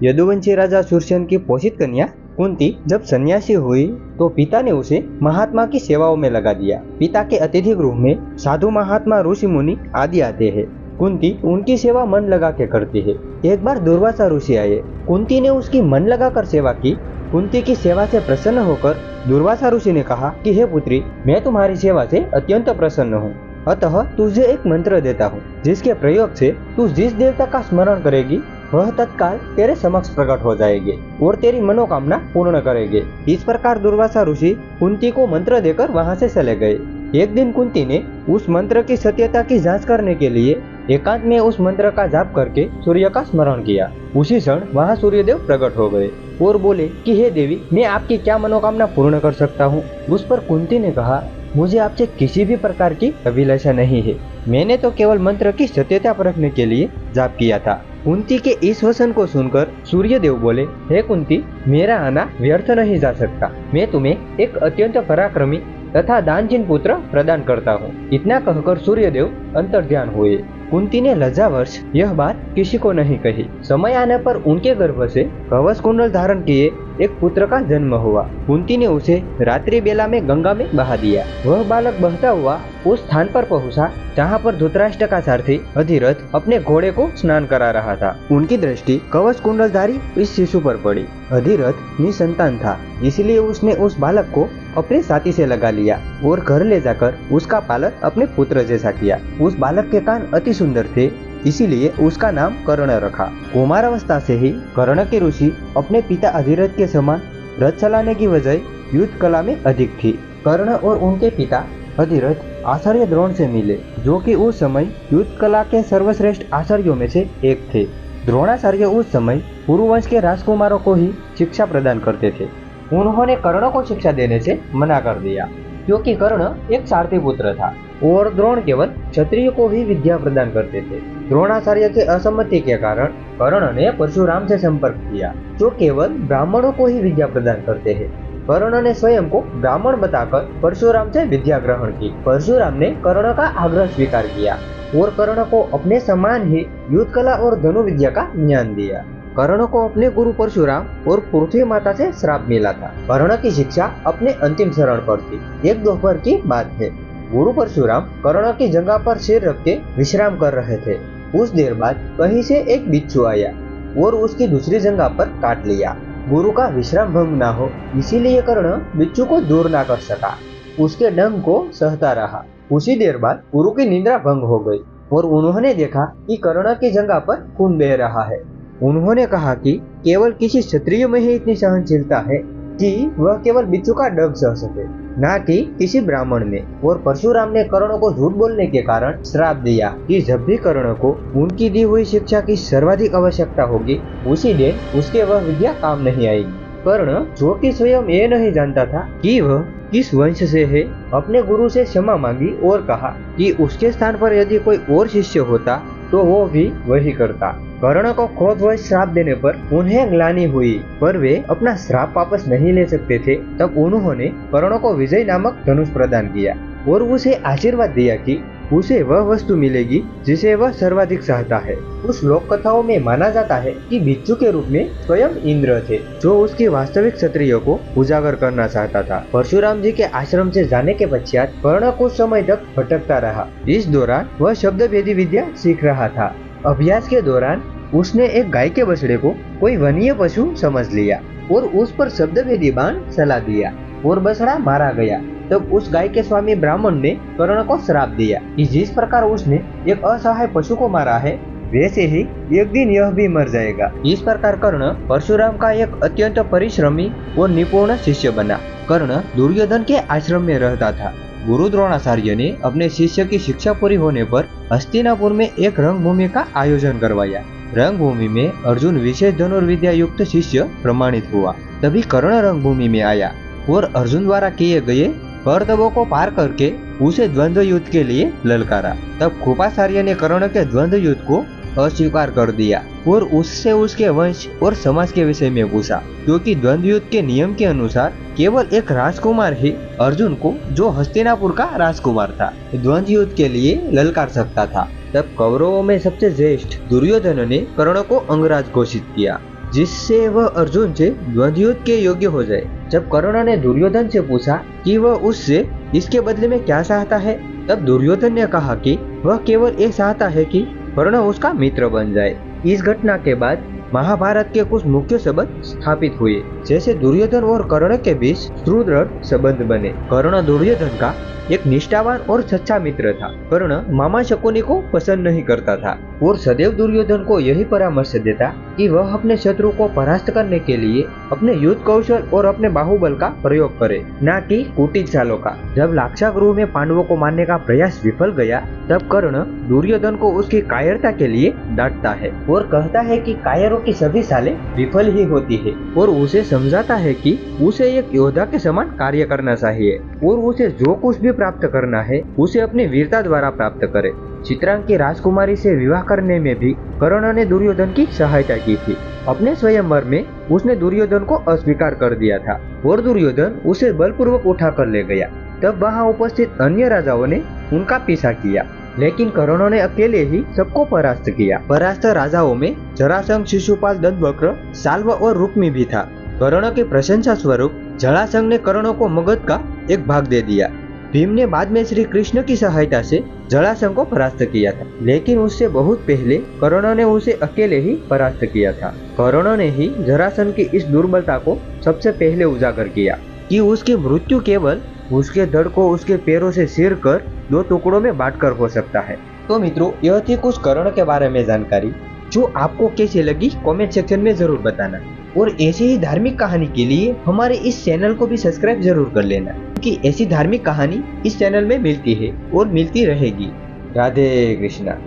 यदुवंशी राजा शूरसेन की पोषित कन्या कुंती जब सन्यासी हुई तो पिता ने उसे महात्मा की सेवाओं में लगा दिया। पिता के अतिथि गृह में साधु महात्मा ऋषि मुनि आदि आते हैं। कुंती उनकी सेवा मन लगा के करती है। एक बार दुर्वासा ऋषि आए। कुंती ने उसकी मन लगाकर सेवा की। कुंती की सेवा से प्रसन्न होकर दुर्वासा ऋषि ने कहा कि हे पुत्री, मैं तुम्हारी सेवा से अत्यंत प्रसन्न हूँ, अतः तुझे एक मंत्र देता हूँ, जिसके प्रयोग से तू जिस देवता का स्मरण करेगी वह तत्काल तेरे समक्ष प्रकट हो जाएंगे और तेरी मनोकामना पूर्ण करेंगे। इस प्रकार दुर्वासा ऋषि कुंती को मंत्र देकर वहां से चले गए। एक दिन कुंती ने उस मंत्र की सत्यता की जांच करने के लिए एकांत में उस मंत्र का जाप करके सूर्य का स्मरण किया। उसी क्षण वहां सूर्यदेव प्रकट हो गए और बोले कि हे देवी, मैं आपकी क्या मनोकामना पूर्ण कर सकता हूँ। उस पर कुंती ने कहा, मुझे आपसे किसी भी प्रकार की अभिलाषा नहीं है, मैंने तो केवल मंत्र की सत्यता परखने के लिए जाप किया था। कुंती के इस वचन को सुनकर सूर्यदेव बोले, हे कुंती, मेरा आना व्यर्थ नहीं जा सकता। मैं तुम्हें एक अत्यंत पराक्रमी तथा दानशील पुत्र प्रदान करता हूँ। इतना कहकर सूर्यदेव अंतर्ध्यान हुए। कुंती ने लज्जावश यह बात किसी को नहीं कही। समय आने पर उनके गर्भ से कवच कुंडल धारण किए एक पुत्र का जन्म हुआ। कुंती ने उसे रात्रि बेला में गंगा में बहा दिया। वह बालक बहता हुआ उस स्थान पर पहुंचा जहाँ पर धृतराष्ट्र का सारथी अधिरथ अपने घोड़े को स्नान करा रहा था। उनकी दृष्टि कवच कुंडलधारी इस शिशु पर पड़ी। अधिरथ निसंतान था, इसलिए उसने उस बालक को अपने साथी से लगा लिया और घर ले जाकर उसका पालन अपने पुत्र जैसा किया। उस बालक के कान अति सुंदर थे, इसीलिए उसका नाम कर्ण रखा। कुमारावस्था से ही कर्ण के ऋषि अपने पिता अधिरथ के समान रथ चलाने की वजह युद्ध कला में अधिक थी। कर्ण और उनके पिता अधिरथ आचार्य द्रोण से मिले, जो कि उस समय युद्ध कला के सर्वश्रेष्ठ आचार्यों में से एक थे। द्रोणाचार्य उस समय पुरुवंश के राजकुमारों को ही शिक्षा प्रदान करते थे। उन्होंने कर्ण को शिक्षा देने से मना कर दिया, क्योंकि कर्ण एक सारथी पुत्र था और द्रोण केवल क्षत्रिय को ही विद्या प्रदान करते थे। द्रोणाचार्य के असम्मति के कारण कर्ण ने परशुराम से संपर्क किया, जो केवल ब्राह्मणों को ही विद्या प्रदान करते हैं। कर्ण ने स्वयं को ब्राह्मण बताकर परशुराम से विद्या ग्रहण की। परशुराम ने कर्ण का आग्रह स्वीकार किया और कर्ण को अपने समान ही युद्ध कला और धनुर्विद्या का ज्ञान दिया। कर्ण को अपने गुरु परशुराम और पृथ्वी माता से श्राप मिला था। कर्ण की शिक्षा अपने अंतिम चरण पर थी। एक दोपहर की बात है, गुरु परशुराम कर्ण की जगह पर सिर रख के विश्राम कर रहे थे। कुछ देर बाद कहीं से एक बिच्छू आया और उसकी दूसरी जगह पर काट लिया। गुरु का विश्राम भंग ना हो, इसीलिए कर्ण बिच्छू को दूर ना कर सका, उसके डंक को सहता रहा। उसी देर बाद गुरु की निद्रा भंग हो गई और उन्होंने देखा कि कर्ण की जगह पर खून बह रहा है। उन्होंने कहा कि केवल किसी क्षत्रिय में ही इतनी सहनशीलता है कि वह केवल बिच्छू का डंक सह सके, ना कि किसी ब्राह्मण में। और परशुराम ने कर्ण को झूठ बोलने के कारण श्राप दिया कि जब भी कर्ण को उनकी दी हुई शिक्षा की सर्वाधिक आवश्यकता होगी, उसी दिन उसके वह विद्या काम नहीं आएगी। कर्ण, जो कि स्वयं ये नहीं जानता था कि वह किस वंश से है, अपने गुरु से क्षमा मांगी और कहा कि उसके स्थान पर यदि कोई और शिष्य होता तो वो भी वही करता। कर्ण को क्रोधवश श्राप देने पर उन्हें ग्लानि हुई, पर वे अपना श्राप वापस नहीं ले सकते थे। तब उन्होंने कर्ण को विजय नामक धनुष प्रदान किया और उसे आशीर्वाद दिया कि उसे वह वस्तु मिलेगी जिसे वह सर्वाधिक चाहता है। उस लोक कथाओं में माना जाता है कि बिच्छू के रूप में स्वयं इंद्र थे, जो उसकी वास्तविक क्षत्रिय को उजागर करना चाहता था। परशुराम जी के आश्रम से जाने के पश्चात कर्ण कुछ समय तक भटकता रहा। इस दौरान वह शब्द भेदी विद्या सीख रहा था। अभ्यास के दौरान उसने एक गाय के बछड़े को कोई वन्य पशु समझ लिया और उस पर शब्द भेदी बाण चला दिया और बछड़ा मारा गया। तब उस गाय के स्वामी ब्राह्मण ने कर्ण को श्राप दिया कि जिस प्रकार उसने एक असहाय पशु को मारा है, वैसे ही एक दिन यह भी मर जाएगा। इस प्रकार कर्ण परशुराम का एक अत्यंत परिश्रमी और निपुण शिष्य बना। कर्ण दुर्योधन के आश्रम में रहता था। गुरु द्रोणाचार्य ने अपने शिष्य की शिक्षा पूरी होने पर हस्तिनापुर में एक रंगभूमि का आयोजन करवाया। रंगभूमि में अर्जुन विशेष धनुर्विद्या युक्त शिष्य प्रमाणित हुआ। तभी कर्ण रंगभूमि में आया और अर्जुन द्वारा किए गए कर्तव्यों को पार करके उसे द्वंद्व युद्ध के लिए ललकारा। तब कृपाचार्य ने कर्ण के द्वंद्व युद्ध को अस्वीकार कर दिया और उससे उसके वंश और समाज के विषय में पूछा, क्योंकि द्वंद्व युद्ध के नियम के अनुसार केवल एक राजकुमार ही अर्जुन को, जो हस्तिनापुर का राजकुमार था, द्वंद्व युद्ध के लिए ललकार सकता था। तब कौरवों में सबसे ज्येष्ठ दुर्योधन ने कर्ण को अंगराज घोषित किया। जिससे वह अर्जुन से द्वंद्वयुद्ध के योग्य हो जाए। जब कर्ण ने दुर्योधन से पूछा कि वह उससे इसके बदले में क्या चाहता है, तब दुर्योधन ने कहा कि वह केवल ये चाहता है कि कर्ण उसका मित्र बन जाए। इस घटना के बाद महाभारत के कुछ मुख्य संबंध स्थापित हुए, जैसे दुर्योधन और कर्ण के बीच सुदृढ़ संबंध बने। कर्ण दुर्योधन का एक निष्ठावान और सच्चा मित्र था। कर्ण मामा शकुनी को पसंद नहीं करता था और सदैव दुर्योधन को यही परामर्श देता कि वह अपने शत्रु को परास्त करने के लिए अपने युद्ध कौशल और अपने बाहुबल का प्रयोग करे, न कि कुटिल चालों का। जब लाक्षागृह में पांडवों को मारने का प्रयास विफल गया, तब कर्ण दुर्योधन को उसकी कायरता के लिए डांटता है और कहता है कि कायरों की सभी चालें विफल ही होती है, और उसे समझाता है कि उसे एक योद्धा के समान कार्य करना चाहिए और उसे जो कुछ भी प्राप्त करना है उसे अपनी वीरता द्वारा प्राप्त करे। चित्रांगी राजकुमारी से विवाह करने में भी कर्ण ने दुर्योधन की सहायता की थी। अपने स्वयंवर में उसने दुर्योधन को अस्वीकार कर दिया था और दुर्योधन उसे बलपूर्वक उठा कर ले गया। तब वहां उपस्थित अन्य राजाओं ने उनका पीछा किया, लेकिन कर्ण ने अकेले ही सबको परास्त किया। परास्त राजाओं में जरासंध, शिशुपाल, दंतवक्र, साल्व और रुक्मी भी था। कर्ण की प्रशंसा स्वरूप जरासंध ने कर्ण को मगध का एक भाग दे दिया। भीम ने बाद में श्री कृष्ण की सहायता से जरासंध को परास्त किया था, लेकिन उससे बहुत पहले कर्ण ने उसे अकेले ही परास्त किया था। कर्ण ने ही जरासंध की इस दुर्बलता को सबसे पहले उजागर किया कि उसकी मृत्यु केवल उसके धड़ को उसके पैरों से चीर कर 2 टुकड़ों में बांटकर हो सकता है। तो मित्रों, यह थी कुछ कर्ण के बारे में जानकारी, जो आपको कैसी लगी कमेंट सेक्शन में जरूर बताना। और ऐसी ही धार्मिक कहानी के लिए हमारे इस चैनल को भी सब्सक्राइब जरूर कर लेना, क्योंकि ऐसी धार्मिक कहानी इस चैनल में मिलती है और मिलती रहेगी। राधे कृष्णा।